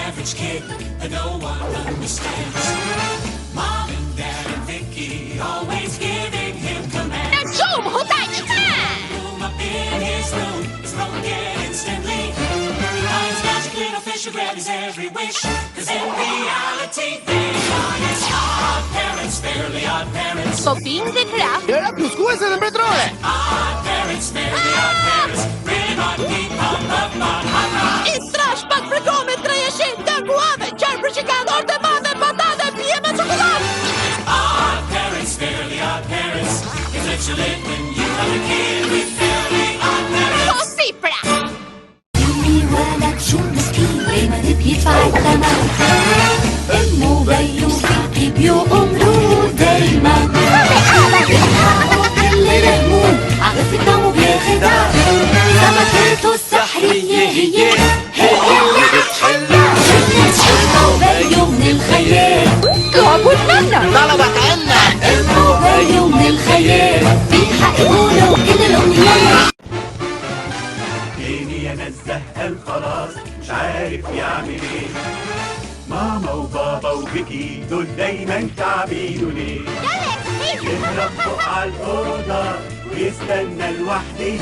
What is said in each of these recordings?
average kid that no one understands. Mom and Dad and Vicky always giving him commands. Room up in his room is broken instantly. Finds magic little fish who grant his every wish. Cause in reality they are his odd parents, fairly odd parents. Popín de Kraft. Era plus questo del petrole! Odd parents, fairly odd parents. Really mod, deep, hot, love, mod, hot, hot. Straż pod brygometry się do głowy. Cierpi się kanor, te mamy badane, pijemy czekolady. Odd parents, fairly odd parents. Cause it's your lip when you have a kid with fairly odd parents. Popipra. ولد شو مسكين دايما بيدفع الثمن امه وبيه وفيكي بيؤمروا دايما اللي رهمون عرفت نومه بياخدها سمكته السحرية هي اللي بتحلها امه وبيه من الخيال لعبوا منا. طلبت عنا! امه وبيه من الخيال بيحققوا كل الامنيات. عيني انا الزهقان خلاص مش عارف يعمل ايه. ماما وبابا وبيكي دول دايما تعبينه ليه. يهرب فوق على الأوضة ويستنى لوحدي.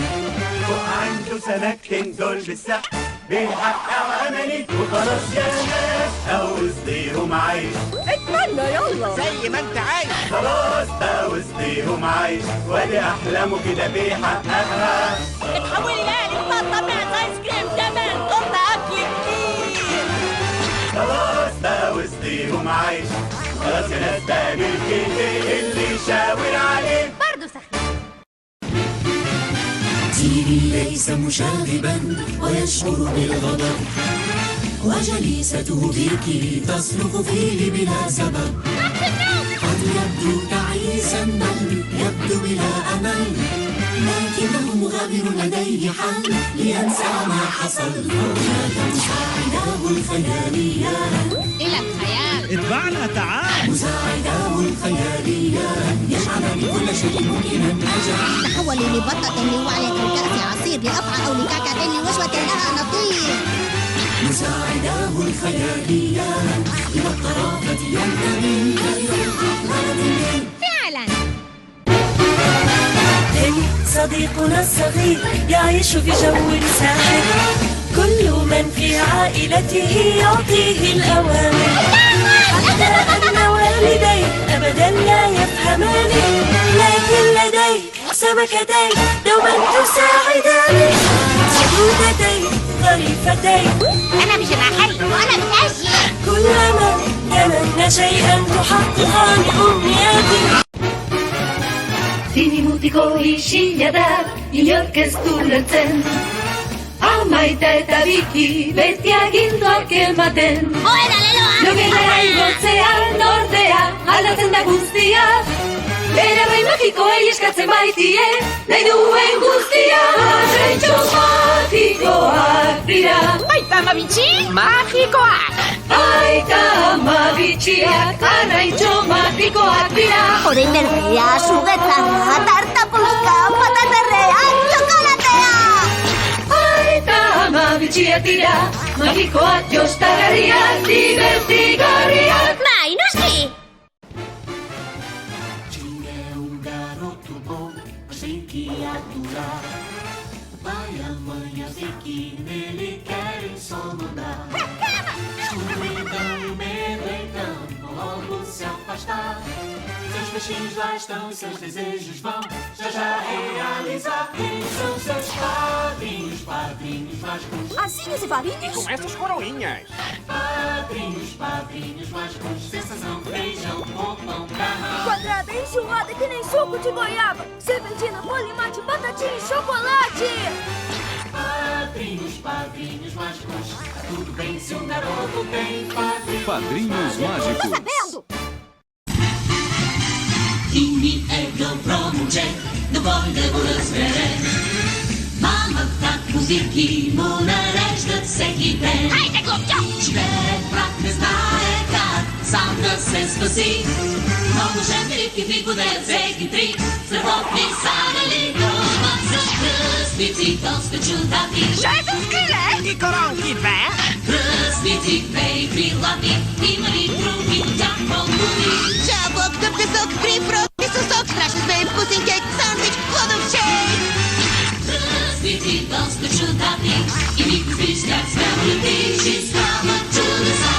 فوق عنده سمكتين دول بالسقف بيحقق أملي. وخلاص يا ناس أو وسطيهم عايش. اتمنى يلا. زي ما انت عايز! خلاص بقى وسطيهم عايش. وادي أحلامه كده بيحققها. اتحولي يعني بطة بتاعت ايس كريم كمان. قلنا اكل كتير. خلاص بقى وسطيهم عايش. خلاص يا ناس بقى بالكتير اللي يشاور عليه. برضه سخن. تيري ليس مشاغبا ويشعر بالغضب. وجليسته بيكي تصرخ فيه بلا سبب. قد يبدو تعيسا بل يبدو بلا أمل. لكنه مغامر لديه حل لينسى ما حصل. هناك مساعداه الخياليات. إلى الخيال. اتبعنا تعال. مساعداه الخياليات يجعلان كل شيء ممكنا نجاح. تحولي لبطة لوعية كأس عصير لأفعى أو لكعكة لوجبة لها نظير. مساعداه الخياليات إلى الطرافة ينتمي. فعلا. صديقنا الصغير يعيش في جو ساحر. كل من في عائلته يعطيه الأوامر. حتى أن والديه أبدا لا يفهمان. لكن لديه سمكتين دوما تساعدان. سدودتين ظريفتين. أنا مش بحل وأنا بتأجي. كلما تمنى شيئا تحققان أمنياته. Diminutico i sciglia miglior che stullezen. Amai teta Vicky, veti a ginto che maten. Lo che lei volse al nordea, alla senda gustia. Era rei magico e gli scazze maitie, lei due in gustia. Rencio magico aprirà. Oj, tam abici? Magico ak. Ai tama viccia, Rencio magico aprirà. 오리네르야 수베타나 tarta polska patata real chocolatea. Ai tama viccia tira, magico a giostagaria, divertigaria. Mai, noski! Tinha garoto bom, mas tem que aturar. Pai e a mãe a Vicky nele querem só mandar. Escuridão e o medo então vão logo se afastar. Seus peixinhos lá estão e seus desejos vão já realizar. Eles são seus padrinhos, padrinhos mágicos. Assim esse varinhos? Com essas coroinhas! Padrinhos, padrinhos mágicos. Sensação, beijão, roupão pra mão. Quadrada enjoada que nem suco de goiaba. Serpentina, polimate, batatinha e chocolate. Padrinhos, padrinhos mágicos. Tudo bem se um garoto tem padrinhos. Padrinhos mágicos. Sabendo? Inni ägg och bra mojäng, då var det våra sväre. Mamma tak muzyki, mu naresztet sekipę. Hajde, głupio! Świat pragnie znaje kart, sam do sensu si. Mnogo žemlje ribki figu da je ceki tri. Srepotni sadali, gromak za krstici, to skoču dati. Szedł w kryle! I koronki dwie! Krst Кръстници, бейби, лапи, има ли други от тях по-луди? Жаблок, дъвка сок, прифрот, сок, страшен змей, вкусен кейк, сандвич, плодов шейк. Кръстници, доста чудати, и никой виж как смело летиш и става чудеса.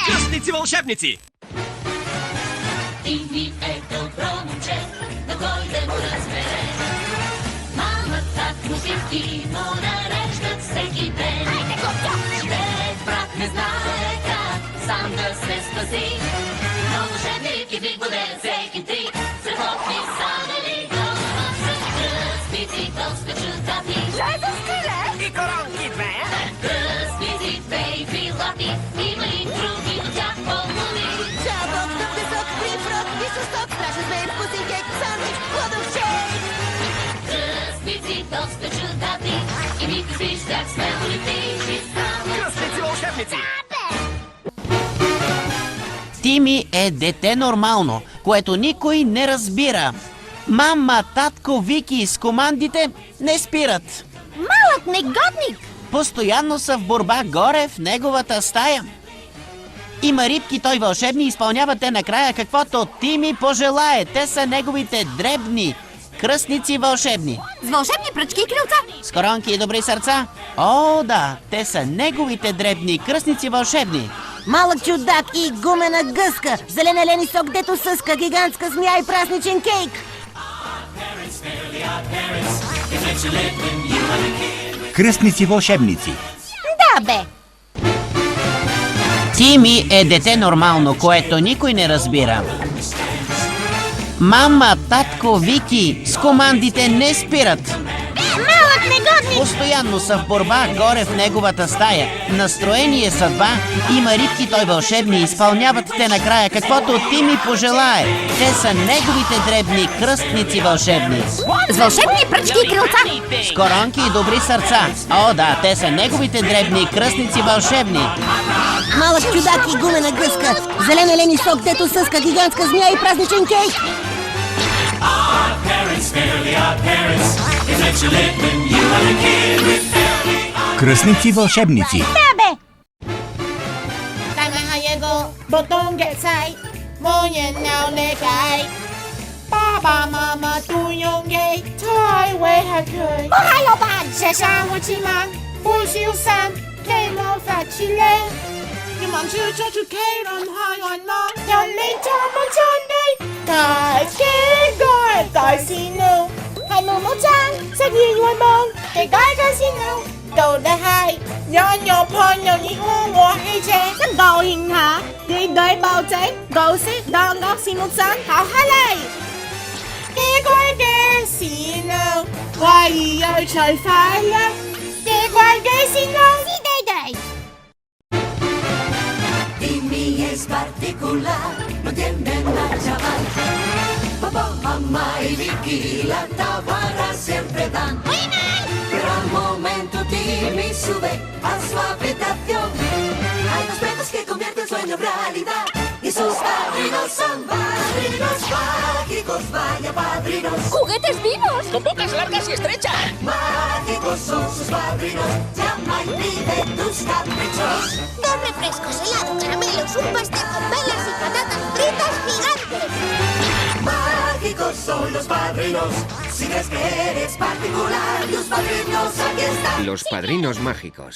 Кръстници вълшебници! Тими е добро момче, да дойде му разбере. Мама, татко, Вики му нареждат всеки ден. Щерец брат не знае как сам да се спаси, но вълшебник и Вик бъде всеки трик. Страхотни са дали дома с кръстници, доста чудати. И коронки две. Кръстници, бейби, лапи, има ли други от тях по-луди? Жаблок, дъвка сок, прифрот, сок, страшен змей, вкусен кейк, сандвич, плодов шейк. Кръстници, доста чудати, и никой виж как смело летиш и става. Кръстници вълшебници! Тими е дете нормално, което никой не разбира. Мама, татко, Вики с командите не спират. Малък негодник! Постоянно са в борба горе в неговата стая. Има рибки, той вълшебни, изпълняват те накрая каквото Тими пожелае. Те са неговите дребни кръстници вълшебни. С вълшебни пръчки и крилца. С коронки и добри сърца. О, да, те са неговите дребни кръстници вълшебни. Малък чудак и гумена гъска, зелен елени сок, дето съска, гигантска змия и празничен кейк. Кръстници вълшебници! Да, бе! Тими е дете нормално, което никой не разбира. Мама, татко, Вики с командите не спират. Малък негодник! Постоянно са в борба горе в неговата стая. Настроение съдба, има рибки, той вълшебни, изпълняват те накрая каквото Тими пожелае. Те са неговите дребни кръстници вълшебни. С вълшебни пръчки и крилца. С коронки и добри сърца. О, да, те са неговите дребни кръстници вълшебни. Малък чудак и гумена гъска, зелен елени сок, дето съска, гигантска змия и празничен кейк. Кръстници вълшебници! Да, бе! Tanahayego, botong gesai, monyen nào nè cài. Ba mama tuyong gay, thôi quê hà cười. Oh, hai老板! Sẽ sang hoa chi mang, vui siêu san, cây mô phạt chi lên. Nhưng mong chưa cho chú cây rộn hai ngọn mò, nhọn lên cho mong chân đi. Tại kế gọi tại xin nâu. Hai mô mô chan, sẽ ghi ngoài mong, để gọi cái xin nâu. Đầu đã hai, nhỏ nhỏ phơi nhỏ nhị hô ngọa hay chè. Chắc đầu hình hả? Đi đợi bao cháy, đầu xích đòn góc xin một sẵn, hảo hát lại. Kế quay kế xin nâu, quay ý ơi trời phải lắm. Kế quay kế xin nâu. Đi đây đây! Timmy es particular, no tiene nada chaval. Papá, mamá y Vicky la tabarra siempre dan. Pero al momento Timmy sube a su habitación. Hay dos retos que convierten sueño en realidad. Y sus padrinos son padrinos mágicos, vaya padrinos. ¡Juguetes vivos! Con bocas largas y estrechas. Mágicos son sus padrinos, llama y pide tus caprichos. Dos refrescos, helado, caramelos, un pastel con velas y patatas fritas gigantes. Mágicos son los padrinos. Si crees que eres particular, los padrinos aquí están. Los padrinos mágicos.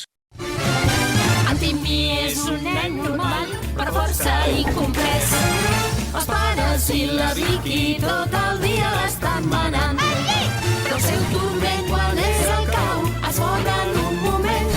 Timmy és un nen normal, per força i comprès. Els pares i la Vicky tot el dia l'estan manant. Però el seu turment quan és al cau es fot en un moment.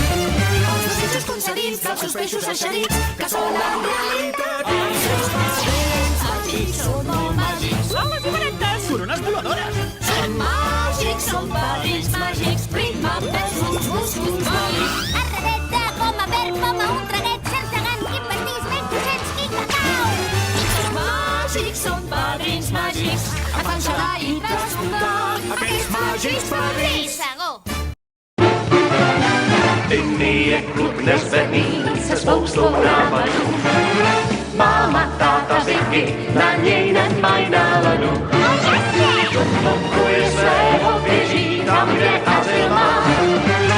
Els desitjos concedits dels seus peixos eixerits, que són en realitat els seus padrins màgics, són molt màgics. Són les diferentes corones voladores! Són màgics, són padrins màgics, ritme, pesos, músculs màgics. Arredet de poma, verd, poma, un traguet, sense gant, i pastís, ben coixets i cacau. Són màgics, són padrins màgics, et fan xerrar i desmuntar aquests màgics padrins. Sagó! Timmy je kluk nezvený, se spoustou nápadů. Máma, táta, Vicky na něj nemají náladu. Domkuje svého běží tam, kde azyl má.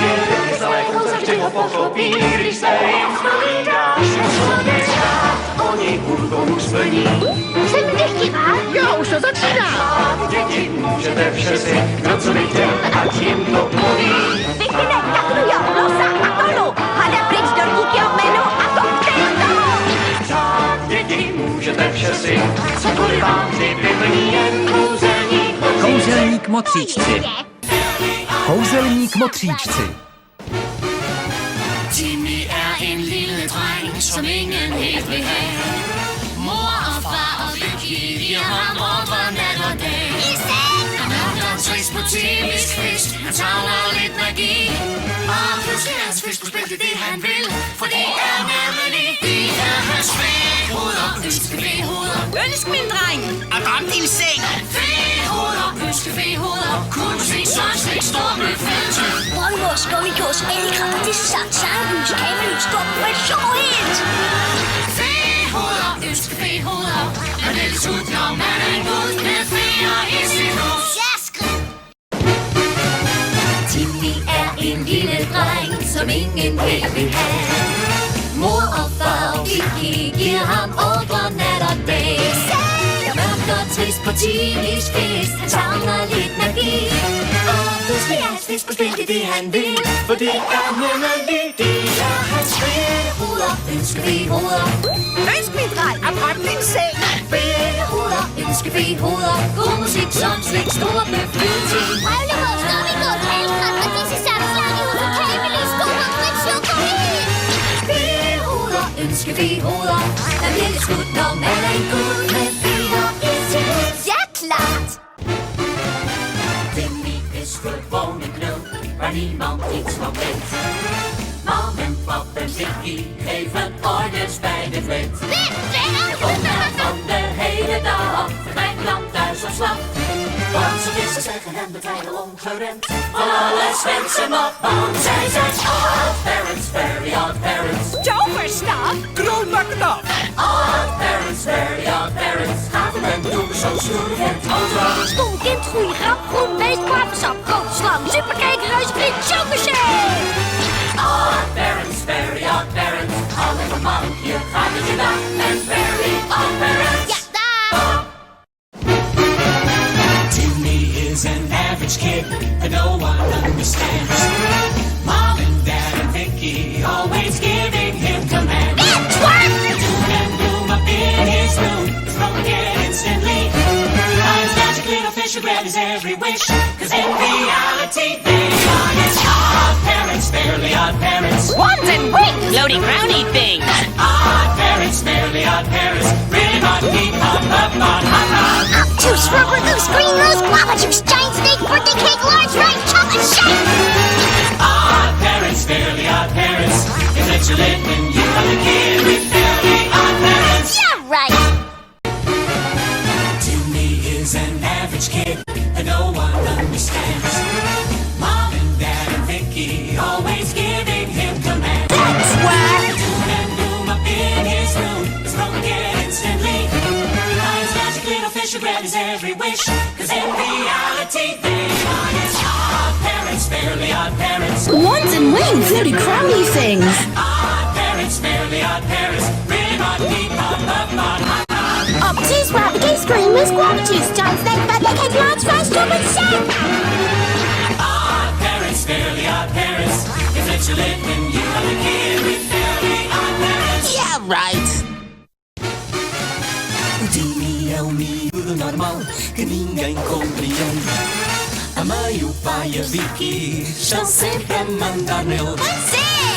Je taky za lékou zavřený koko piirissä istui ja suoneessa oni ulkomus plní. Jsem nechtivá. Jo, už to začíná. A děti můžete všesi, kdo co by chtěl, ať jim to poví. Vykne, kaklujo, nosa a tonu. Hada pryč do díkyho a koktejl toho. Tak děti můžete všesi, cokoliv vám si vyplní jen kouzelník. Kouzelník motříčci. Kouzelník motříčci. Timmy en lille dreng, som ingen helt vil have. Mor og far og Vicky, de har ham over nat og dag. Han er trist på Timmys kvist, han savner lidt magi. Og pludselig er hans fisk på spil, det er det han vil, for det er nemlig de er hans fehoveder, ønskefehoveder. Ønsk min dreng. Og drøm din seng. Fehoveder, ønskefehoveder, kunstig, sønslig, stor befødelse. Brøndmors, gummikås, elkratter, dissesang, sangelus, kamelus, korporationshit. Fehoveder, ønskefehoveder, og det er sut, når man er en god med feer i sit hus. Timmy er en lille dreng, som ingen helt vil have. Mor og far og Vicky giver ham ordre nat og dag. Mørkt og trist på Timmys fest, han savner lidt magi. Og pludselig er hans fisk på spil, det er det han vil, for det er nemlig det er hans fehoveder, ønskefehoveder. Ønsk min dreng. Og drøm din seng. Fehoveder, ønskefehoveder, god musik som slik, stor beflyvelse. Brøndmors, gummikås, elkratter, dissesang, sangelus, kamelus, korporationshit. Fehoveder, ønskefehoveder, der bliver lidt skudt, når man er en gud med feer i sit hus. Ja, klart. Timmy is gewoon knul, waar niemand iets van weet. Mam en pap en Vicky geven orders bij de vleet. De omgang van de hele dag verdwijnt land thuis op slag. Want ze wisten zeggen hem de kleine ongeremd. Van alles wendt ze op, want zij zijn odd parents, very odd parents. Toverstaf. Kroonbakkedaf. Odd parents, very odd parents. Gaven en doen zo stoer het overal. Stom kind, goeie grap, groen beest, kwapensap, grote slang, superkijker, reusvriend, chocoshay. Odd parents, very odd parents. Alle van mankje gaat het je dag. En very odd parents. Ja, daar. Timmy is an average kid that no one understands. Mom and Dad and Vicky always giving him commands. Doom and gloom up in his room is broken again instantly. His magic little fish who grant his every wish, cause in reality they are his odd parents, fairly odd parents. Wands and wings. Floating brownie things. Odd parents, fairly odd parents. Really not deep, hop, hop, hop, hop, hop. Juice, rubber goose, green rose, guava juice, giant steak, birthday cake, large rice, chocolate shake. Odd parents, fairly odd parents. If let you live when you have a kid with fairly odd parents. Yeah, right. Timmy is an average kid that no one understands. Mom and Dad and Vicky always giving him commands. That's why. Doom and gloom up in his room is broken again instantly. His magic little fish who grant his every wish, cause in reality they are his odd parents, fairly odd parents. Wands and wings. Floating brownie things. Odd parents, fairly odd parents. Really not deep, hop, hop, hop, hop, hop. Up juice, rabbit cake, green rose, guava juice, giant steak, birthday cake, large rice, chocolate shake. Odd parents, fairly odd parents. If let you live when you have a kid with fairly odd parents. Yeah, right. Timmy é um miúdo normal que ninguém compreende. A mãe e o pai e a Vicky estão sempre a mandar nele.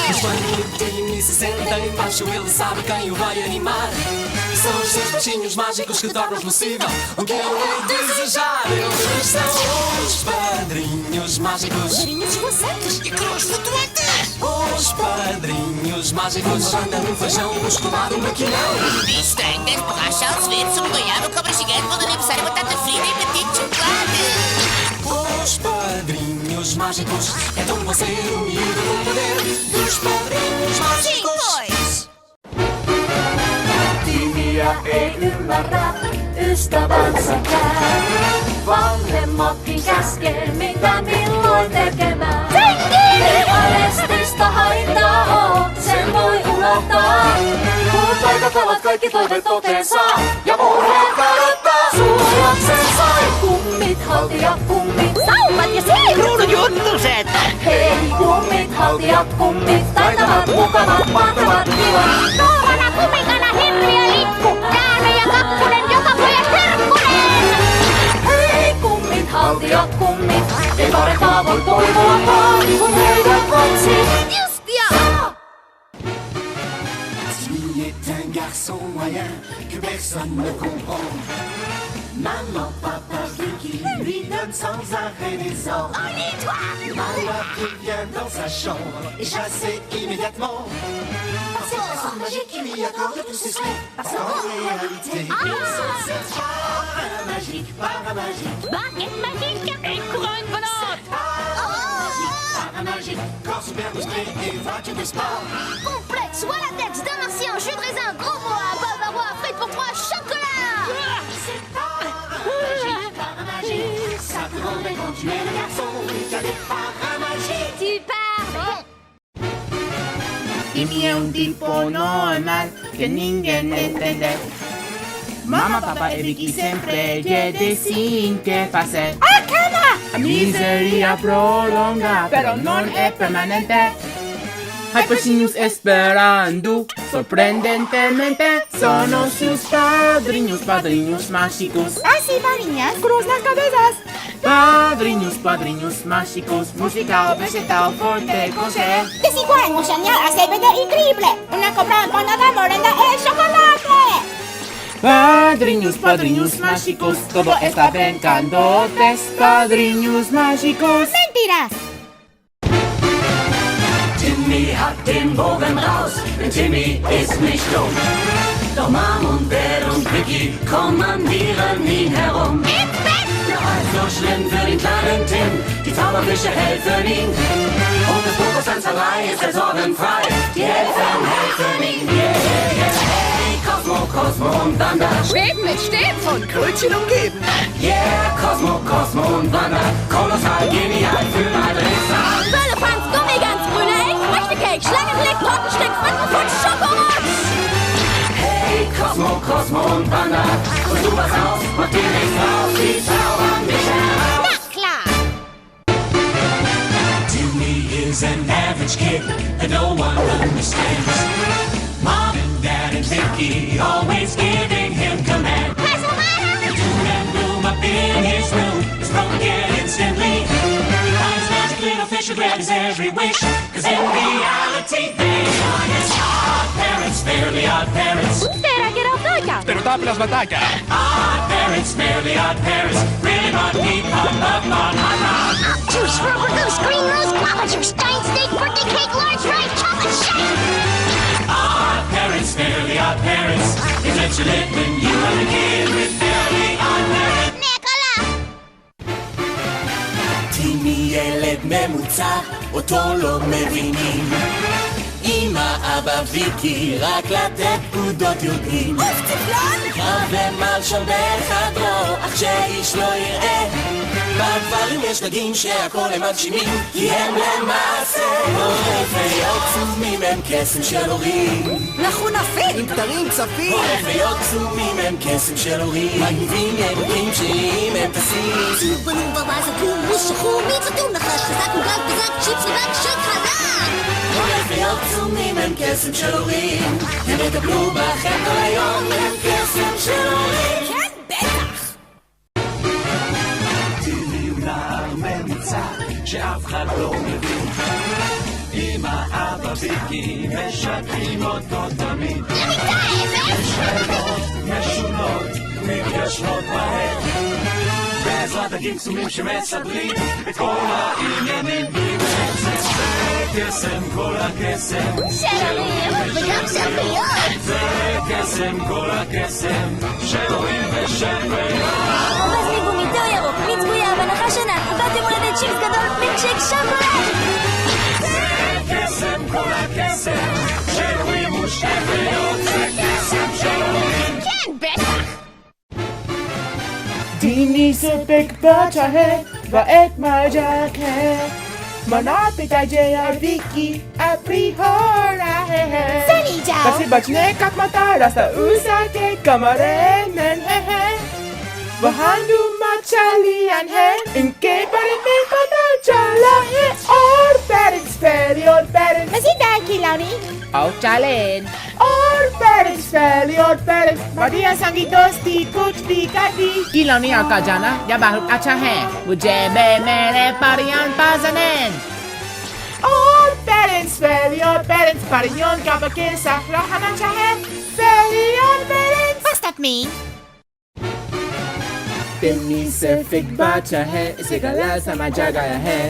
Mas quando o Timmy se senta embaixo, ele sabe quem o vai animar. São os seus peixinhos mágicos que tornam possível o que ele desejar. Eles são os padrinhos mágicos. Padrinhos voantes E cruz flutuantes. Os padrinhos mágicos. Manda no feijão, musculado, um maquinão. Streng, borracha, sweet, goiaba, cobra gigante, bolo de aniversário, batata frita e petit chocolate. Os padrinhos mágicos. É tão bom ser o miúdo do poder dos padrinhos mágicos. Timmy ei ymmärrä ystävänsäkään. Vanhemmatkin käskee, mitä milloin tekemään. Ei arestista haittaa. kaikki toiveet totensa. Ja murheen kadottaa suojaksen sai. Kummit, haltijat, kummit. Sauvat ja siivut! Kruunujuttuset! Hei, kummit, haltijat, kummit. Taitavat, mukavat, mahtavat, kivat. Tuomana kumikana hirviö litkku. Käärme ja kakkunen, joka pojan herkkunen! Hei, kummit, haltijat, kummit. Ei parempaa voi toivoakaan, kun heidän kaksi. Justia! Tu es un garçon moyen que personne ne comprend. Maman, papa, Vicky lui donne sans arrêt des ordres. Maman revient dans sa chambre et chassée immédiatement. Par cette façon magique qui lui accorde tous ses souhaits. Parce qu'en réalité, ils sont ses paramagiques, paramagiques. Bakit magique? Ik gewoon vanaf! Paramagique, corps super musclé et vaincu du sport. Complexe, Wallatex, d'un martien, jus de raisin, gros bois, bavarois, frites pour 3, chocolat! C'est paramagique, paramagique. Ça te rendrait quand tu es le garçon qui a des paramagiques. Tu pars! Timmy è un tipo normal che ninguém entende. Mamma, papà e Vicky sempre chiede sin che fazer. A miseria prolonga, pero non è permanente. Hypergenius esperando, sorprendentemente, sono sus padrinos, padrinos mágicos. Ah, sí, variñas, cruz las cabezas. Padrinos, padrinos mágicos, musical, vegetal, forte, coser. Desigual, emocional, aceite increíble. Una cobra empanada morena el chocolate. Padrinos, padrinos mágicos, todo está bien candotes. Padrinos mágicos. Mentiras. Timmy hat den Bogen raus, denn Timmy ist nicht dumm. Doch Mom und Dad und Vicky kommandieren ihn herum. Ja, also schlimm für den kleinen Tim, die Zauberfische helfen ihm. Und das Fokus-Tanzerei ist er sorgenfrei, die Elfen helfen ihm. Yeah, yeah, yeah. Hey, Cosmo, Cosmo und Wanda. Schweben mit Stets und Krönchen umgeben. Yeah, Cosmo, Cosmo und Wanda. Kolossal, genial für Adressat. Böllefanz, Gummigans, grüne Egg, Früchtecake, Schlangenblick, Tortenstück, Frittenfutsch, Schokomatsch. Hey, Cosmo, Cosmo und Wanda. Und du was aus, mach dir nichts raus, die zaubern dich heraus. Na klar. Timmy is an average kid that no one understands. Mom and Dad and Vicky always giving him commands. The doom and gloom up in his room is broken instantly. His magic little fish who grabs every wish, 'cause in reality they are his odd parents, fairly odd parents. Será que era o Toika? Pero taplas bataka. Odd parents, fairly odd parents. Really not deep, hot, hot, hot. Juice, rubber goose, green rose, guava juice, giant steak, birthday cake, large rice, chocolate shake. Odd parents, fairly odd parents. They let you live when you were a kid with fairly odd parents. Nicola! טימי ילד ממוצע, אותו לא מבינים. אמא, אבא ויקי, רק לתת פקודות יודעים. קרב ומל שם בחדרו, אך שאיש לא יראה. בדברים יש דגים שהכל הם מגשימים, כי הם למעשה עורפי עצומים הם קסם של הורים. מחונפים! עם כתרים צפים, עורפי עצומים הם קסם של הורים. מגניבים ירוקים שירים הם טסים. בנו בבאז הקום, מושכו, מצאתו נחש חזק וגג בזק, צ'יפס ובק שק חזק! עורפי עצומים הם קסם של הורים. הם יטפלו בכם כל היום, הם קסם של הורים. כן, בטח! ממוצע שאף אחד לא מבין. אמא, אבא ויקי משקים אותו תמיד. שאלות משונות מתיישנות מהר, בעזרת דגים קסומים שמסדרים את כל העניינים. זה קסם, כל הקסם של הורים וגם של פיות! זה קסם, כל הקסם של הורים ושל פיות. אורז לי גומיטר ירוק, מיץ גויה ונחש ענק, באתם הולדת צ'יפס גדול, מילקשייק שוקולד! זה קסם, כל הקסם של הורים ושל פיות. זה קסם של הורים. כן, בטח! טימי סיפק בצ'הה ואת מג'קה. Malapit ay JR Vicky at Prihora. Sunny Jack! Kasi bacznego mata, rasta usake kamarenen hehe. Bahandu machalian he, inke parime kata chala he. Or parents fairly, or parents. Masindang Kilani. Oh, challenge. Or parents fairly, or parents. बढ़िया संगीत दोस्ती कुछ भी करती Kilani का जाना या बहुत अच्छा है मुझे मेरे परियां पाजनें और parents fairly, or parents परियों का बके साथ रहना चाहे fairly, or parents. What's that mean? तिन्नी सिर्फ एक बच्चा है इसे गलत समझा गया है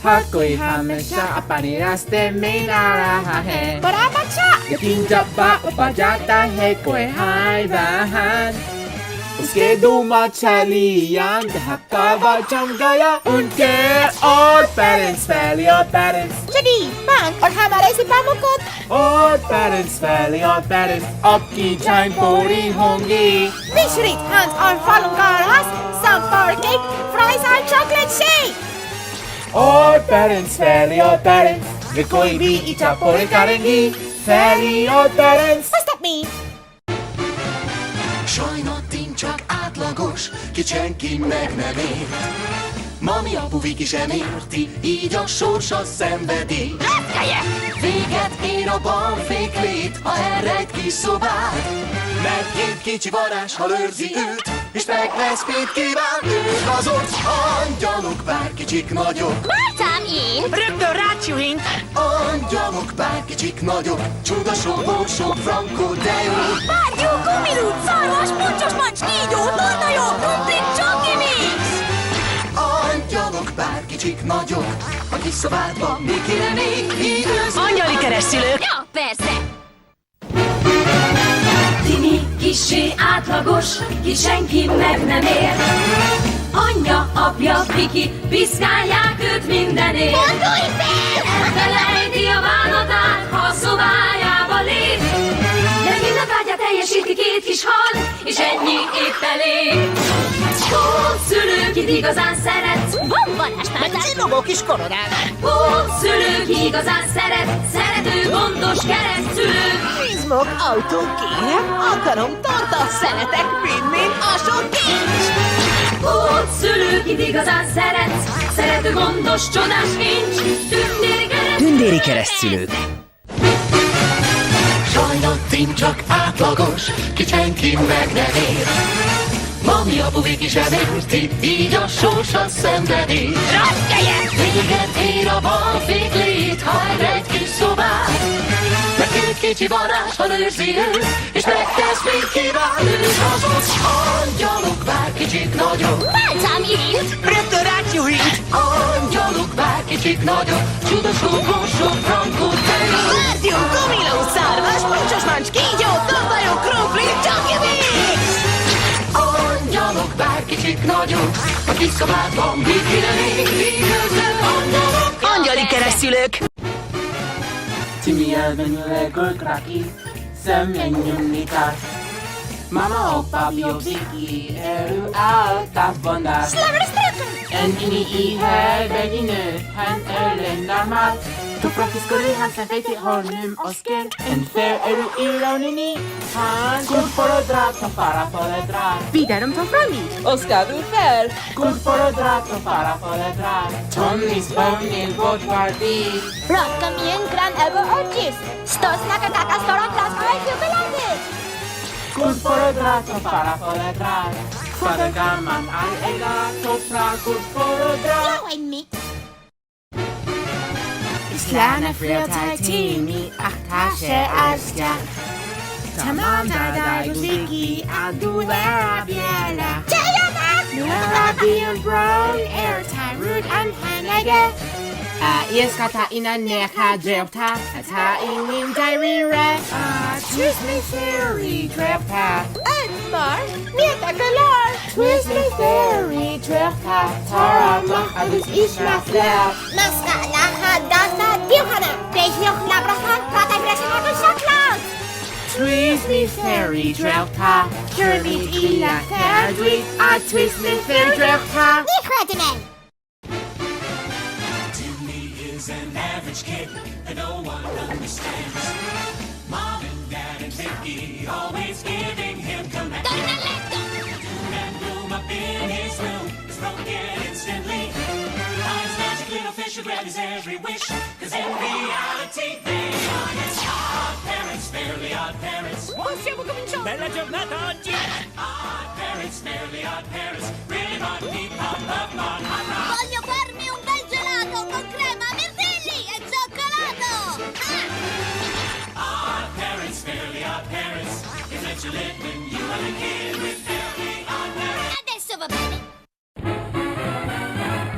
हर कोई हमेशा अपने रास्ते में आ रहा है बड़ा बच्चा. लेकिन जब बाप जाता है कोई हाय बहन उसके दो मछलियां धक्का जम गया उनके और पेरेंट्स फैली और पेरेंट्स Jadi, Bang, और हमारे सिपाही को और पेरेंट्स फैली और पेरेंट्स अब की टाइम पूरी होंगी Mishrit, Hans और Falungaras, some for cake, fries और chocolate shake. और पेरेंट्स फैली और पेरेंट्स वे कोई भी इच्छा पूरी करेंगी फैली और parents. What's that mean? Sajnotin csak átlagos, ki senki meg nem ért. Mami apu Viki sem érti, így a sorsa szenvedi. Véget ér a balfék lét, ha elrejt kis szobát. Mert két kicsi varázs, ha őrzi őt, és meg lesz mit kíván. Ők azok angyalok, bár kicsik nagyok. Voltam én. Rögtön rácsúhint! Angyalok, bár kicsik nagyok, csudasok, borsok, frankó, de jó. Bárgyú, gumilút, szarvas, puncsos mancs, kígyó, tornajó, krumplik, csoki mix. Angyalok, bár kicsik nagyok, a kis szobádban Viki remény időző. Angyali keresztülők! Ja, persze. Timi kissé átlagos, ki senki meg nem ér. Anyja, apja, Viki, piszkálják őt mindenért. Gondolj fel! Elfelejti a bánatát, ha szobájába lép. De minden vágyát teljesíti két kis hal, és ennyi épp elég. Pótszülő, kit igazán szeretsz. Van varázsnál, csinogó kis koronát. Pótszülő, ki igazán szerető, gondos keresztülő. Izmok, autó, kérem, akarom, torta, szeretek, mind a sok kincs. Pótszülő, kit igazán szeretsz. Szerető, gondos, csodás nincs. Tündéri keresztszülők. Sajnotin csak átlagos, ki senki meg nem ér. Mami apu Viki sem érti, így a sorsa szenvedi. Véget ér a balfék lét, ha elrejt kis szobát. Mert két kicsi varázs, ha őrzi őt, és megtesz mit kíván. Ők azok angyalok, bár kicsik nagyok. Voltam én. Rögtön rácsúhint! Angyalok, bár kicsik nagyok, csudasok, borsok, frankó, de jó. Bárgyú, gumilút, szarvas, puncsos mancs, kígyó, tornajó, krumplik, csoki mix. Angyalok, bár kicsik nagyok, a kis szobádban Viki remény időző angyalok. Angyali keresztülők! Timi elmenőleg Raki, szemen nyomni tart. Mama och papi och Viki, du allt avvandar? En inni i helvete, han lämnar mat. Tofrakis går i halsen, fej till honom Oskar. En fair du ironini, han går för att dra, ta fara för att dra. Vidare tar fram hit. Oskar du fair, går för att dra, ta fara för att dra. Tommys barn är vårt parti. Raka mi en gran över orgis. Stå snacka kaka, stora klass, och ett jubilandet. Går för att dra, ta fara för att dra. Fader gammal, all ägga, toppra, går för att dra. Jag är mitt. Slana friltaj Timi, kanske älska. Tamam där hos Viki, att du är bjälla. Tjejerna! Nu är vi en brown airtime root and handlägger. Jag ska ta in en näka dröpta, ta in min diary red. Twist me fairy dröpta. Ötmar, meta galar. Twist me fairy dröpta, tar mak alus isma flär. Naskala hadasa diuhana. Bejoch labrahan, prataj breszana do choklad. Twist me fairy dröpta, Kermit illa färdrit. Twist me fairy dröpta. Nichredene! Timmy is an average kid that no one understands. Mom grant his every wish. 'Cause in reality they are his odd parents, fairly odd parents. Possiamo cominciare! Bella giornata oggi! Odd parents, fairly odd parents. Really Mon, Pete, Pop, Pup, Mon, Hot Rod. Voglio farmi un bel gelato con crema, mirtilli e cioccolato! Odd parents, fairly odd parents. Is that you live when you were a kid with fairly odd parents? Adesso va bene!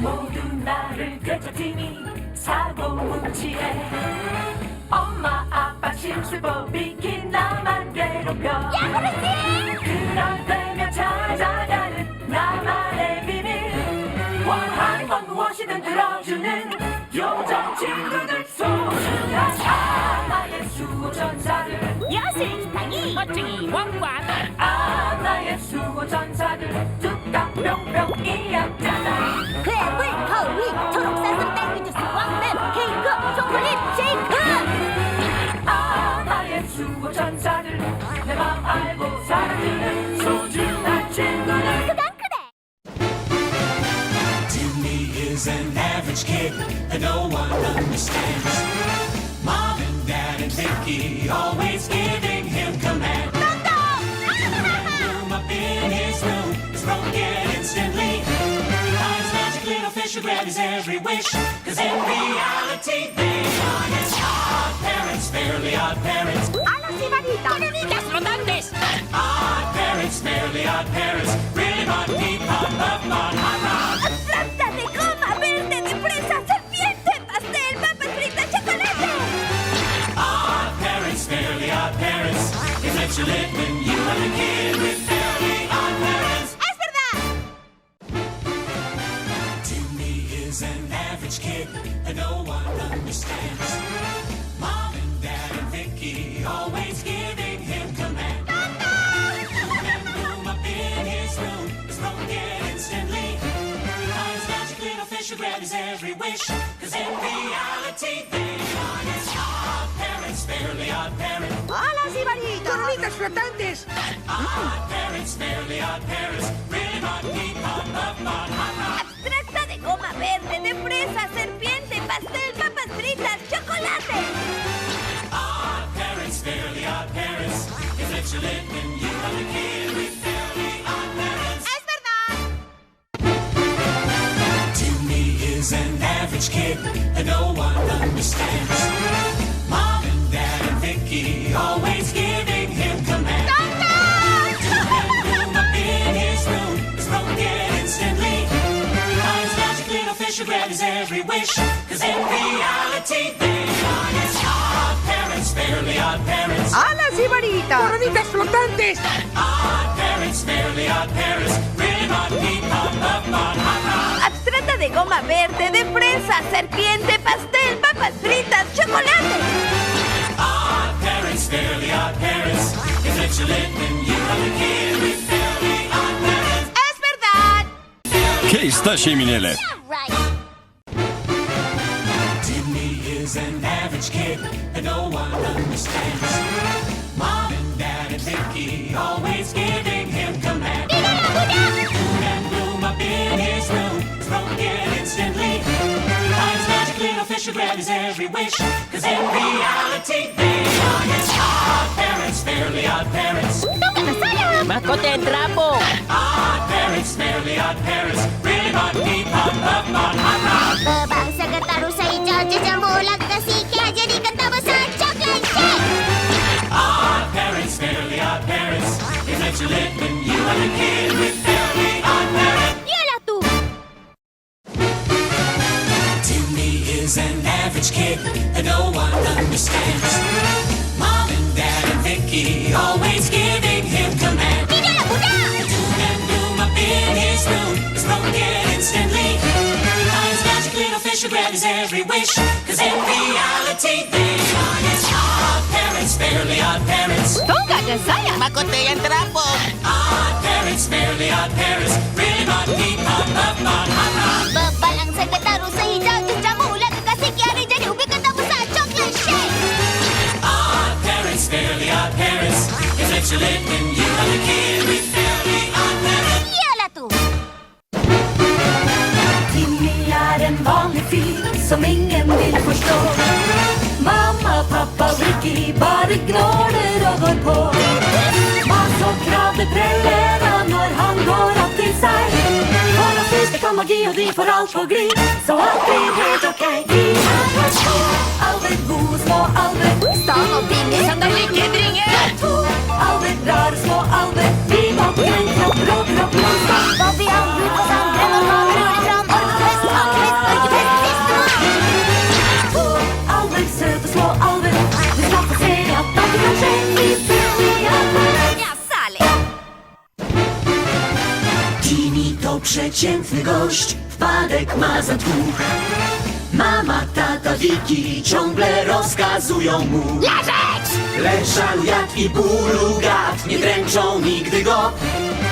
모두 나를 되찾으니 사고뭉치해 엄마 아빠 실수법이긴 나만 괴롭혀 그럴 때면 찾아가는 나만의 비밀 원하는 건 무엇이든 들어주는 요정 친구들 소중한 나의 수호전사들 여신상이 멋쟁이 왕관 나의 수호전사들 뚝딱 뿅뿅 이약자다 괴물, 거위, 초록사슴, 딸기주스, 왕뱀, 킹크, 초콜릿, 쉐이크! 나의 수호전사들 내 맘 알고 살아주는 소중한 친구들 그단 그래! Timmy is an average kid that no one understands. Mom and Dad and Vicky always giving him commands. Room up in his room is broken instantly. Finds magic little fish who grant his every wish. 'Cause in reality they are his odd parents, fairly odd parents. ¡Las flotantes! Odd parents, fairly odd parents. Really Mon, Pete, Pop, Pup, Mon, Hot Rod. ¡Planta de goma verde de fresa, serpiente, pastel, papas fritas, chocolate! Odd parents, fairly odd parents. Is that you live when you were a kid with fairly odd parents? ¡Es verdad! Timmy is an average kid that no one understands. Mom and Dad and Vicky always giving him commands. And room up in his room is broken instantly. Finds magic little fish who grant his every wish. 'Cause in reality they are his odd parents, fairly odd parents. ¡Hola, Sibarita! ¡Tornitas flotantes! Odd parents, fairly odd parents. Really Mon, Pete, Pop, Pup, Mon, Hot Rod. Abstracta de goma verde de fresa, serpiente, pastel, papas fritas, chocolate! Odd parents, fairly odd parents. Is that you live when you were a kid with fairly odd parents? ¡Es verdad! Timmy is an average kid that no one understands. Mom and Dad and Vicky always giving him commands. And room up in his room is broken instantly. Finds magic little fish who grant his every wish. 'Cause in reality they are his odd parents, fairly odd parents. ¡Hola, Sibarita! ¡Tornitas flotantes! Odd parents, fairly odd parents. Really Mon, Pete, Pop, Pup, Mon, Hot Rod. Abstracta de goma verde de fresa, serpiente, pastel, papas fritas, chocolate! Odd parents, fairly odd parents. Is that you live when you were a kid with fairly odd parents? ¡Es verdad! ¿Qué está Cheminele? Timmy is an average kid that no one understands. Mom and Dad and Vicky always giving him commands. And bloom up in his room is broken instantly. Finds magic little fish who grant his every wish. 'Cause in reality they are his odd parents, fairly odd parents. ¡Mascote en trapo! Odd parents, fairly odd parents. Really Mon, Pete, Pop, Pup, Mon, Hot Rod. Babangsa kataru sa ija bulag kasi kaya jadi kantaba sa chocolate shake! Odd parents, fairly odd parents. Is that you live when you were a kid with fairly odd parents? ¡Yela tú! Timmy is an average kid that no one understands. Mom and Dad and Vicky always giving him commands. And bloom up in his room is broken instantly. Finds magic little fish who grant his every wish. 'Cause in reality they are his odd parents, fairly odd parents. ¡Mascote en trapo! Odd parents, fairly odd parents. Really Mon, Pete, Pop, Pup, Mon, Hot Rod. Babalang sa kataru sa ija bulag kasi kaya jadi ubi kantaba sa chocolate shake! Odd parents, fairly odd parents. Is that you live when you were a kid with fairly odd parents? ¡Yela tú! Timmy är en vanlig fil som de och vi får allt på glid. Så allt blir helt okej. Vi är två, Albert, god små Albert. Stan og Binge som der lykkerdringer. Två, Albert, rare små Albert. Vi var på grunn, kropp, råk, någonstans. Fabian, Gud och Sand, drömmer man, rullar fram, orkefest, akevist, orkefest, festival. Två, Albert, söta små Albert. Vi ska få se att allt kan ske. Vi spelar i Albert. Ja, sale. Timmy to przeciętny gość, wpadek ma za dwóch. Mama, tata, Wiki ciągle rozkazują mu Leżeć! Leżał jad i bólu gad, nie dręczą nigdy go.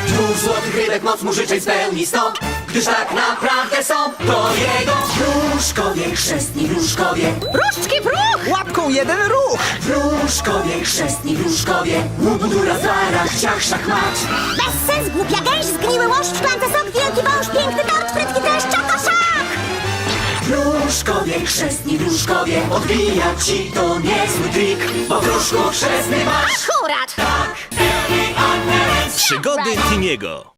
2 złotych rybek moc mu życzeń spełni 100, gdyż tak naprawdę są to jego wróżkowie, chrzestni wróżkowie. Różdżki próg! Łapką jeden ruch! Wróżkowie, chrzestni wróżkowie, łubudura, zarach, ciach, szachmat. Bez sens, głupia gęś, zgniły łoszcz, szklance sok, wielki wąż, piękny tort, frytki też, czako-szak! Wróżkowie, chrzestni wróżkowie, odbijać ci to niezły trik, bo wróżku chrzestny masz. Akurat! Przygody Timiego.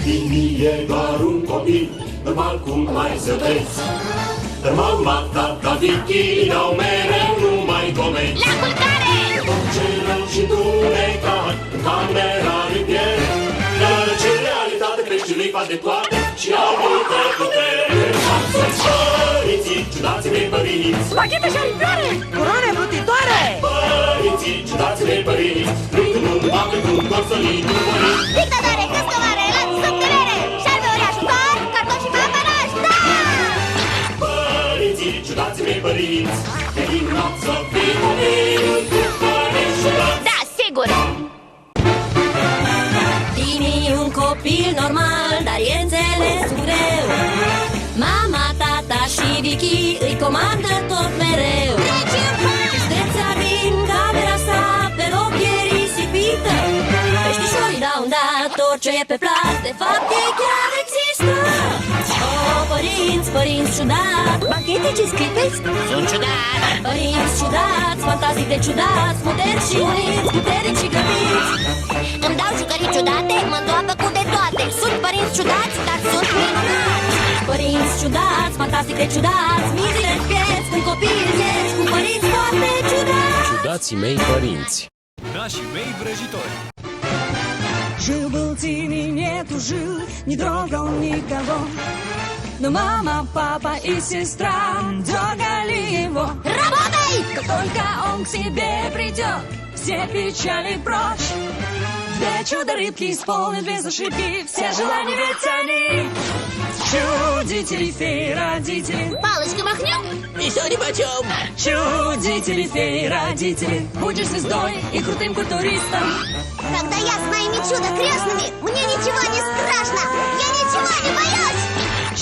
Timi je warunkowi, normalkum majzetes. Der mamma, tata, Wiki, dau mere numai gomei. La culcare! Cerem și tuneca, în camera lui Pierre. Dar ce realitate crește lipa de toate și au multe putere. Să-ți părinții, ciudații mei părinți. Spaghetă și aripioare! Coroane vrutitoare! Părinții, ciudații mei părinți. Ritmul, bacătul, corsălit, părinți. Dictadare, căscăvare, lanț, subterere, șarpe, oriaș, car, cartofi, paparaș, da! Părinții, ciudații mei părinți. Te înnot să fii copil, cu părinți. Da, sigur! Timi e un copil normal, dar e înțeles greu. Mama, tata și Vicky îi comandă tot mereu. Creșteța din camera sa, pe loc e risipită. Peștișorii dau un dat, orice e pe plat, de fapt ei chiar există. Oh, părinți, părinți ciudați, banchete ce scripeți? Sunt ciudat! Părinți ciudați, fantastic de ciudați, moderni și uniți, puterici și grăbiți. Îmi dau jucării ciudate, mă îndoapă cu de toate. Sunt părinți ciudați, dar sunt minunați. Părinți ciudați, fantastic de ciudați, mizile în pieți, când copiii vieți, cu părinți foarte ciudați. Ciudații mei părinți. Nașii mei vrăjitori. Жил-был Тимми, нету жил, не трогал никого. Но мама, папа и сестра дергали его. Работай! Как только он к себе придет, все печали прочь. Две чудо-рыбки исполнят без ошибки все желания, ведь они чудители, феи, родители. Палочкой махнем? И все нипочем! Чудители, феи, родители. Будешь звездой и крутым культуристом. Когда я с моими чудо-крестными, мне ничего не страшно! Я ничего не боюсь!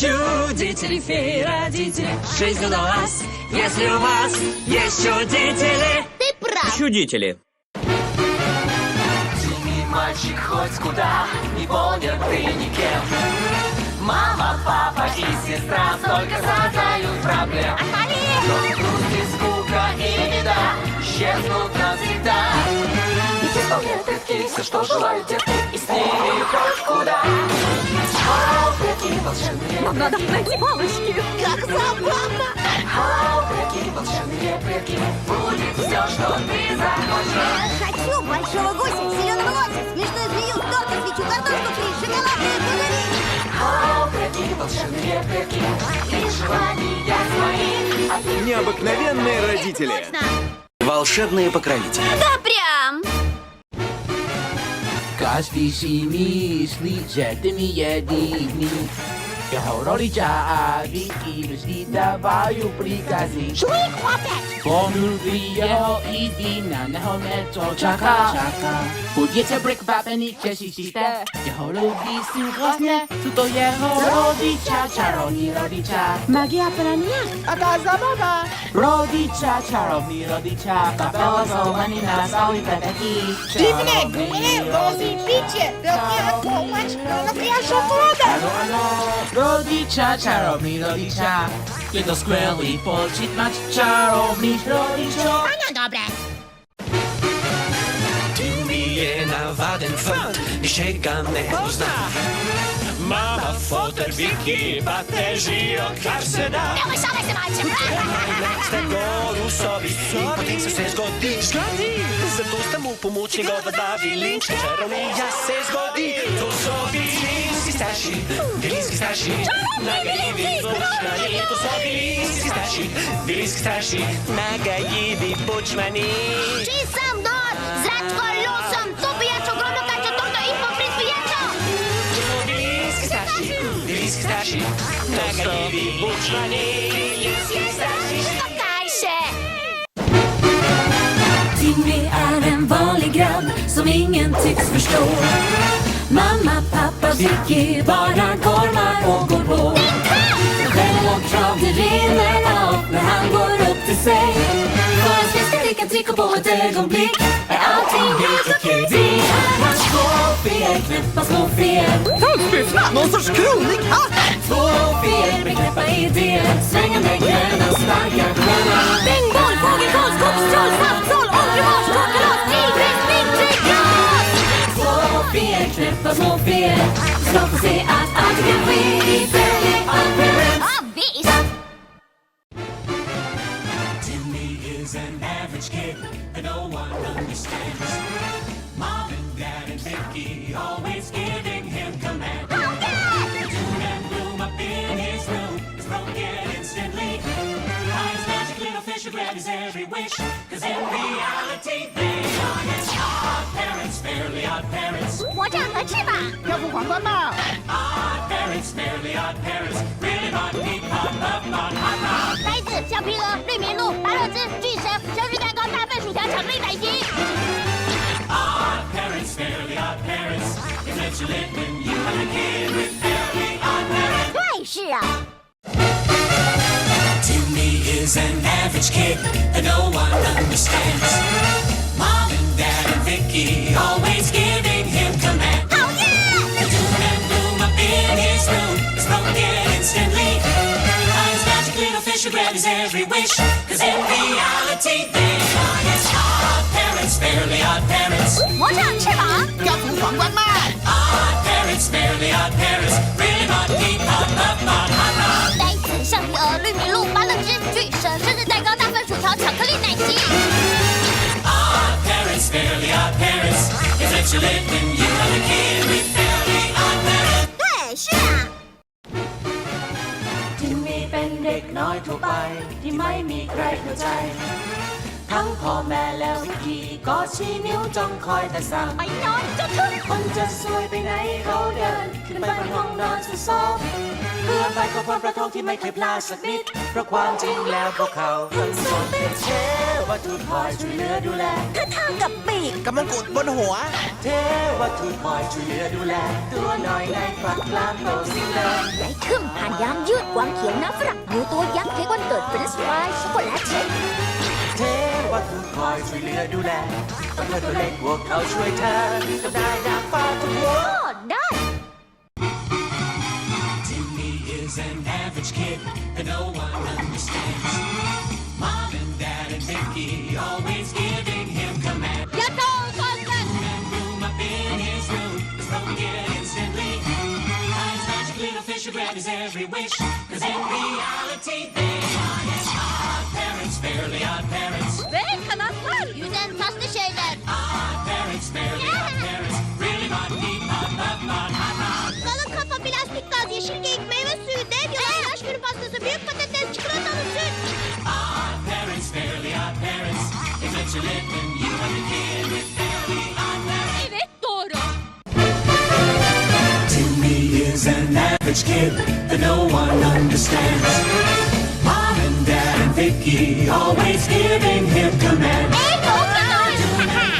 Чудители, феи, родители. Жизнь удалась, если у вас есть чудители. Ты прав! Чудители. Мальчик хоть куда, не понятый никем. Мама, папа и сестра столько создают проблем. Но грусть и скука и беда исчезнут навсегда. Ведь исполняют предки все, что желают детки, и с ними хоть куда. Ау, предки волшебные. Нам надо найти палочки! Как забавно! Ау, предки волшебные предки. Будет все, что ты захочешь. Хочу большого гуся, зеленого лося, смешную змею, торта, свечу, картошку фри, шоколадные пузыри. Ау, предки волшебные предки. И желания свои. Необыкновенные родители. Волшебные покровители. Да прям! Каждый мысли, tymi jedyni. Horolicia, Wiki, myśli dawają przykazy. Szlik, chłopiec! Pomówi jeho i dina, neho nieco czeka. Budujecie brick babeni, cieszy się te. Jeho lubi słuchosne, co to jeho rodzica, czarowni rodzica. Magia prania, a ta zabawa! Rodzica, czarowni rodzica, babelozowani na całej peteki. Dziwne, gumy, rozy, picie, wielkie kołacz, wielka szokolada! Rodzica, czarowni rodzica. Jego skvělý počít mať čarovných rodičov. No dobre. Timmy je navaden fakt, když hejka neuzná. Mama, fotel, Wiki, bateži, kar se da. Nemoj šale se mačem! Ste gor u sobi, potem se vse zgodi. Zato sta mu pomoč njegova dva vilinčka. Čarovnija se zgodi, to so vilinski starši, nagajivi bučmani. To so vilinski starši, nagajivi bučmani. Čist sam dor, zračko, losom, to pijačo, ogromno kačo, torto i poprit pijačo! Vilinski starši, nagajivi bučmani. Pokaj se! Timmy är en vanlig grabb som ingen tycks förstå. Mamma, pappa, Vicky bara gormar och går på. Självkrav det rinner av när han går upp till sig. För att vi ska dricka trick och på ett ögonblick är allting helt okej. Det är hans tvåfel, knäppa små fel. Talspetsna, någon sorts kronika! Två fel, beknäppa idéer, svängande gröna, starka gröna. Bängboll, fågelkoll, skogstroll, snabbtroll, ångervars, tårkalas, tigress, mittryggras! Två fel, knäppa små fel. Snart får se att allt kan ske i Fairly Odd Parents. Ja, visst! Timmy is an average kid that no one understands. Mom and Dad and Vicky always giving him commands. Doom and gloom up in his room is broken instantly. His magic little fish who grab his every wish, 'cause in reality they are his odd parents, Fairly Odd Parents. 魔杖和翅膀，要不皇冠吧？ Odd parents, Fairly Odd Parents, really mod, deep mod, love mod, hot rod. 呆子、橡皮鹅、绿麋鹿、拔乐兹、巨神、生日蛋糕、大份薯条、巧克力奶昔。 Odd parents, Fairly Odd Parents, it lets you live when you are a kid with Fairly Odd Parents. 对，是啊。 Timmy is an average kid that no one understands. Mom and Dad and Vicky always giving him commands. Oh yeah! The doom and gloom up in his room is broken instantly. His magic little fish who grab his every wish, 'cause in reality they are his odd parents, Fairly Odd Parents. 魔杖、翅膀，要不皇冠吧？ Odd parents, Fairly Odd Parents, really mod, deep mod, love mod, hot rod. 呆子、橡皮鹅、绿麋鹿、拔乐兹、巨神、生日蛋糕、大份薯条、巧克力奶昔。 Odd parents, Fairly Odd Parents, it lets you live when you are a kid with Fairly Odd Parents. 对，是啊。 Timmy เป็นเด็กน้อยทั่วไปที่ไม่มีใครเข้าใจ ทั้งพ่อแม่และวิธีก็ชี้นิ้วจ้องคอยแต่สั่ง ไปนอนจะขึ้น คนจะสวยไปไหนเขาเดินขึ้นไปบนห้องนอนสุดโซมเพื่อไปกับความประทองที่ไม่เคยพลาดสักนิดเพราะความจริงแล้วพวกเขาทั้งสองเป็นเทวทูตคอยช่วยเหลือดูแล ท่าทางกับปีกกับมงกุฎบนหัว เทวทูตคอยช่วยเหลือดูแลตัวน้อยในฝันกลางโตสิ้นเลย ไร้ครึ่งผ่านยามยืดวางเขียวน้ำฝรั่งหมูตัวยักษ์เค้กวันเกิดเฟรนช์ฟรายช็อกโกแลตเชค เทวทูตคอยช่วยเหลือดูแลต้องเธอตัวเล็กพวกเขาช่วยเธอก็ได้ดาบฟ้าทุกหัว ก็ได้ Timmy is an average kid that no one understands. Mom and Dad and Vicky always giving him commands. อย่าโตก่อนกัน And room up in his room is broken instantly. His magic little fish who grab his every wish, 'cause in reality they are his odd parents, Fairly Odd Parents. Ve kanatlar yüzen taslı şeyler. Odd parents, Fairly Odd Parents, really mod, deep mod, love mod, hot rod. Kalın kafa plastik gaz, yeşil geyik, meyve suyu, dev yılan, yaş günü pastası, büyük patates, çikolatalı süt. Odd parents, Fairly Odd Parents, it lets you live when you are a kid with Fairly Odd Parents. Evet doğru. Timmy is an average kid that no one understands. Mom and Dad and Vicky always giving him commands. Ey doğru.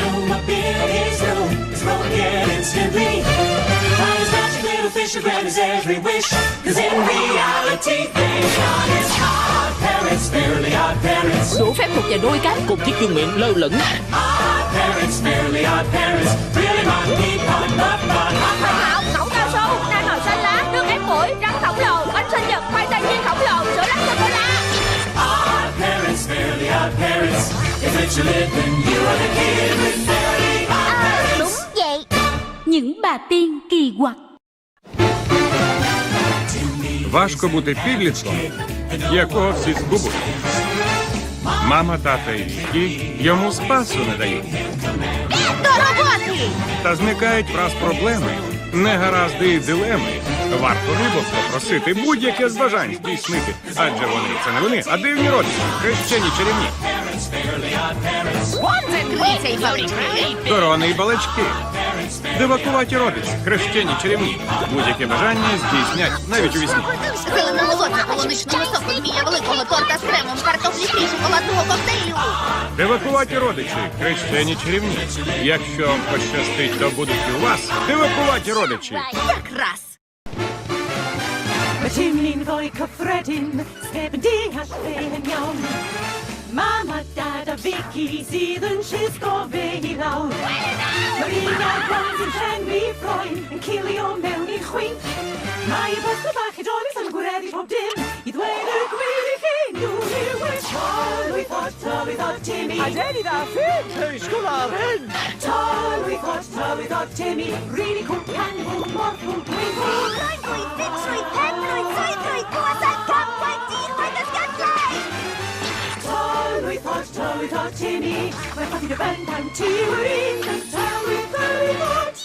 Room up in his room is broken instantly. His magic little fish who grab his every wish, 'cause in reality they are his odd parents, Fairly Odd Parents. Đủ phép thuật và đuôi cánh cùng chiếc chuông miệng lơ lửng. Odd parents, Fairly Odd Parents, really mod, deep mod, love mod, hot rod. Hảo, ngẫu cao su, nai màu xanh lá, nước ép củi, rắn khổng lồ, bánh sinh nhật, khoai tây chiên khổng lồ, sữa lắc sô-cô-la. Odd parents, Fairly Odd Parents, it lets you live when you are the kid with Fairly Odd Parents. Đúng vậy. Những bà tiên kỳ quặc. Важко бути підлітком, якого всі скубуть. Мама, тата і Вікі йому спасу не дають. До роботи! Та зникають враз проблеми, негаразди і дилеми. Варто рибок попросити будь-яке з бажань здійснити. Адже вони це не вони, а дивні родичі, хрещені чарівні. Закрийся і фабрикуй. Корони й балачки. Дивакуваті родичі, хрещені чарівні. Будь-яке бажання здійснять, навіть у вісні. Зеленомолодна полуничного соку, змія великого торта з кремом, картофлі фрі, шоколадного коктейлю. Дивакуваті родичі, хрещені чарівні. Якщо вам пощастить, то будуть і у вас дивакуваті родичі. Якраз. Met himlen Wolke Fredin, Steppen die hat stehen jaun. Mama, Dada, Vicky, sieden Schisko, Vegi laut. Marina, Bronze, Shangri, Freund, and Kilio, Melanie, Queen. Maya, beste Bach, Johnny, some good ready for dim. It went a greedy king, you hear with Tall, we thought Timmy. I did it, I feel, hey, school out in. Tall, we thought Timmy. Really cool, can, more, queen, we thought Timmy, we're happy to bend and tea, we're in the town with very much.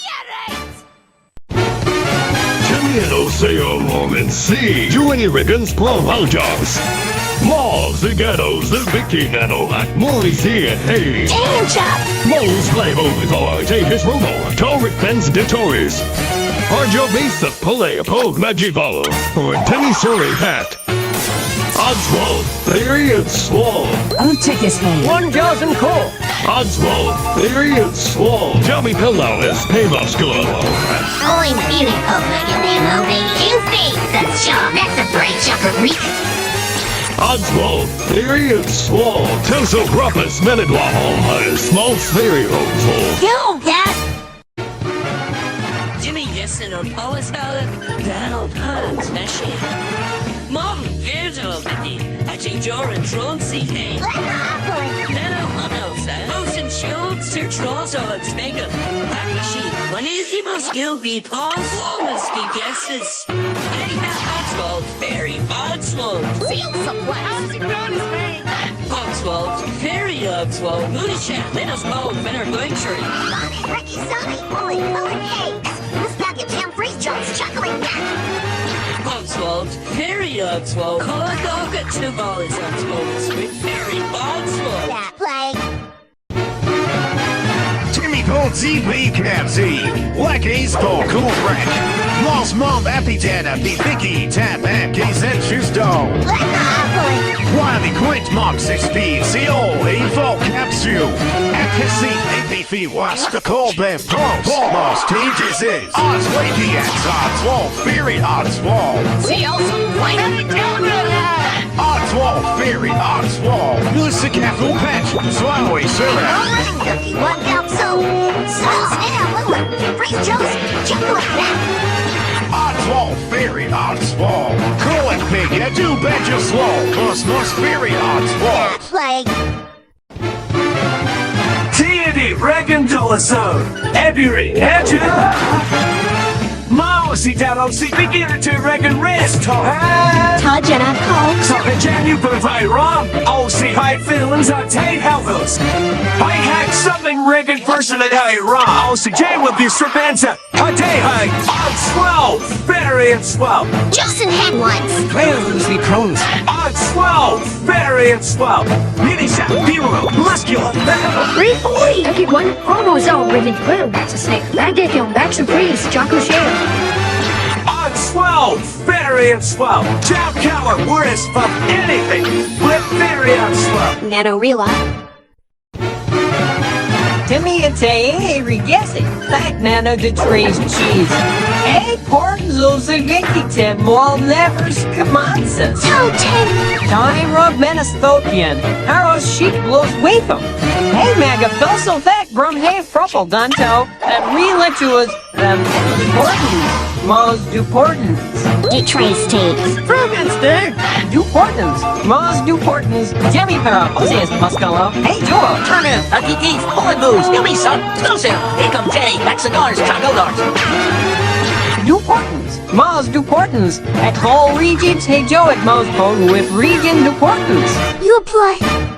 Timmy and Oseo Moment C. Julie Riggins Plum Jobs. Malls, the ghettos, the Vicky Nano, Molly C and Hey. Damn job! Moles Flavor with our Davis Romo, Torric Benz de Torres. Arjo Base of Pole, Pogue Magivalo, or Timmy Surrey Hat. Oswald, Theory and Swall. I'll take his hand. 1,000 call. Oswald, Theory and Swall. Tommy Pillow is Paymos Gallo. I'm feeling you think that's Sean, that's a bright chocolate. Oswald, Theory and Swall. Tenso Gruppus, Menedwahom, Small Theory Rosal. Go, Dad! Jimmy Jessen und Paulus Howard, Donald Hans, Nashi. Mom, Virgil, Betty, Hatching Joran, Tron, C.K. Nano, Huddles, Motion Shield, Search Rolls, or Mega. Back Machine, when is he most guilty? Pause, Longest, he guesses. Oswald, Fairy, Oswald. Seal supply. Oswald, Fairy, Oswald. Moody Chat, let us know when our going tree. Ricky, Sonny, Bullet, Eggs. This bag of Jam Freeze Jones, Chocolate Nut. Oswald, Fairy Oswald, call a dog at 2 balls Oswald, with Fairy Oswald. That plague. Timmy Cold ZB Cab Z, Black Ace Ball Cool Wreck, Lost Mom Appy Dada, Be Vicky, Tap App, KZ Shoes Dog. Wiley Quint Mock 6P, CO, A-Fall Capsule, FSC, APF, Wasp, the Cold Bev, Pumps, Lost Stages is, Odds Wakey X, Odds Wall, Fairy Odds Wall. Odds Wall, Fairy Odds Wall, Music Apple Patch, Swallowy Syrup. Cookie, 1 cup soap. Sauce, and Freeze Jones, Chocolate Nut. Oddswall, Fairy Oddswall. Cooling Pig, you do bet you slow. Cosmos Fairy Oddswall. Plague. T&D Regan Dolazone. Ebury, Hedge. Mousy Dado, see beginner to Regan Wrist. Todd Jenna Cox. So the Jan you provide wrong. Oh, see high feelings on Tate Helvels. I hack something Regan person that I wrong. Oh, see Jay will be Strapanza. A day high. On 12. Battery at 12. Justin had once. Clearly Crohn's. On 12. Battery at 12. Mini shot, Bureau, Muscular. 340. Everyone, chromosome ribbon blue. That's a snake. That did him. That's a breeze. Chocolate share. On 12. Battery at 12. Jab cower, worst fuck anything. With battery at 12. Nano Rila. Timmy and Tay, guessing. That nano the trees cheese. Hey, Portals, a Vicky Tim, all nevers, come on, sis. Time Rob Menastopian, Harrow Sheep blows Weetham. Hey, Mega, Felso Thack, Brum, hey, Fruffle, Danto, and Relictuous, Portals. Mos Duportans. Detrace tapes. Frugenster. Duportans. Mos Duportans. Jemmy Para. Osias Muscolo. Hey, Joel. Turn in. Lucky Teeth. Bullet Booze. Give me some. Snowsail. Here come Jenny. Back cigars. Choco darts. Duportans. Mos Duportans. importance. At all regions, hey Joe at most with region importance. You apply